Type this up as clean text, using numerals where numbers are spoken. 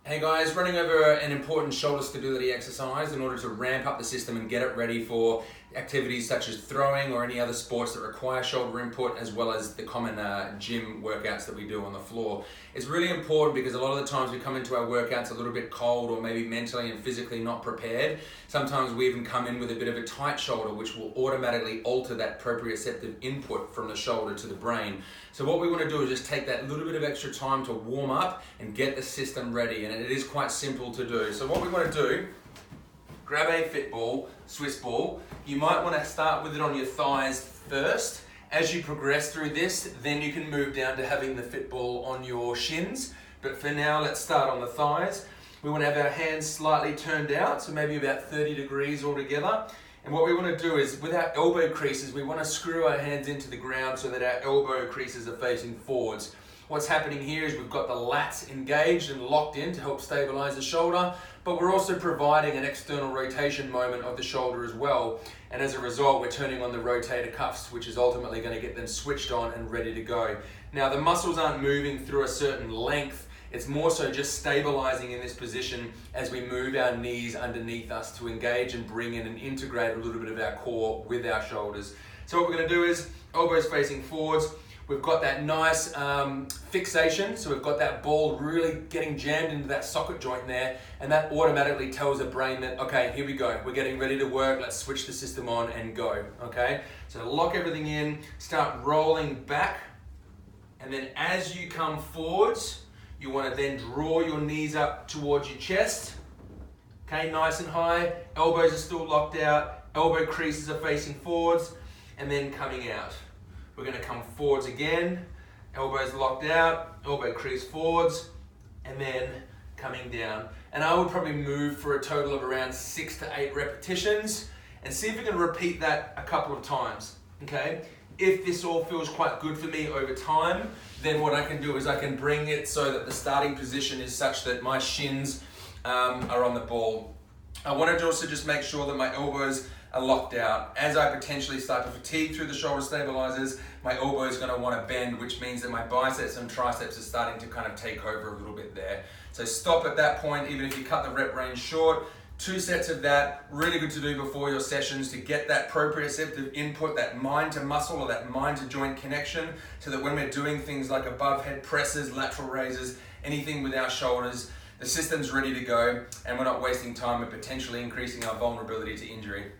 Hey guys, running over an important shoulder stability exercise in order to ramp up the system and get it ready for activities such as throwing or any other sports that require shoulder input, as well as the common gym workouts that we do on the floor. It's really important because a lot of the times we come into our workouts a little bit cold or maybe mentally and physically not prepared. Sometimes we even come in with a bit of a tight shoulder, which will automatically alter that proprioceptive input from the shoulder to the brain. So what we want to do is just take that little bit of extra time to warm up and get the system ready, and it is quite simple to do. So what we want to do, grab a fit ball, Swiss ball. You might want to start with it on your thighs first. As you progress through this, then you can move down to having the fit ball on your shins. But for now, let's start on the thighs. We want to have our hands slightly turned out, so maybe about 30 degrees altogether. And what we want to do is, with our elbow creases, we want to screw our hands into the ground so that our elbow creases are facing forwards. What's happening here is we've got the lats engaged and locked in to help stabilize the shoulder, but we're also providing an external rotation moment of the shoulder as well. And as a result, we're turning on the rotator cuffs, which is ultimately going to get them switched on and ready to go. Now, the muscles aren't moving through a certain length. It's more so just stabilizing in this position as we move our knees underneath us to engage and bring in and integrate a little bit of our core with our shoulders. So what we're going to do is elbows facing forwards. We've got that nice fixation, so we've got that ball really getting jammed into that socket joint there, and that automatically tells the brain that, okay, here we go, we're getting ready to work, let's switch the system on and go, okay? So lock everything in, start rolling back, and then as you come forwards, you want to then draw your knees up towards your chest, okay, nice and high, elbows are still locked out, elbow creases are facing forwards, and then coming out. We're going to come forwards again, elbows locked out, elbow crease forwards, and then coming down. And I would probably move for a total of around 6 to 8 repetitions, and see if we can repeat that a couple of times, okay? If this all feels quite good for me over time, then what I can do is I can bring it so that the starting position is such that my shins are on the ball. I want to also just make sure that my elbows are locked out. As I potentially start to fatigue through the shoulder stabilizers, my elbow is going to want to bend, which means that my biceps and triceps are starting to kind of take over a little bit there. So stop at that point, even if you cut the rep range short. 2 sets of that, really good to do before your sessions to get that proprioceptive input, that mind to muscle or that mind to joint connection, so that when we're doing things like above head presses, lateral raises, anything with our shoulders, the system's ready to go and we're not wasting time and potentially increasing our vulnerability to injury.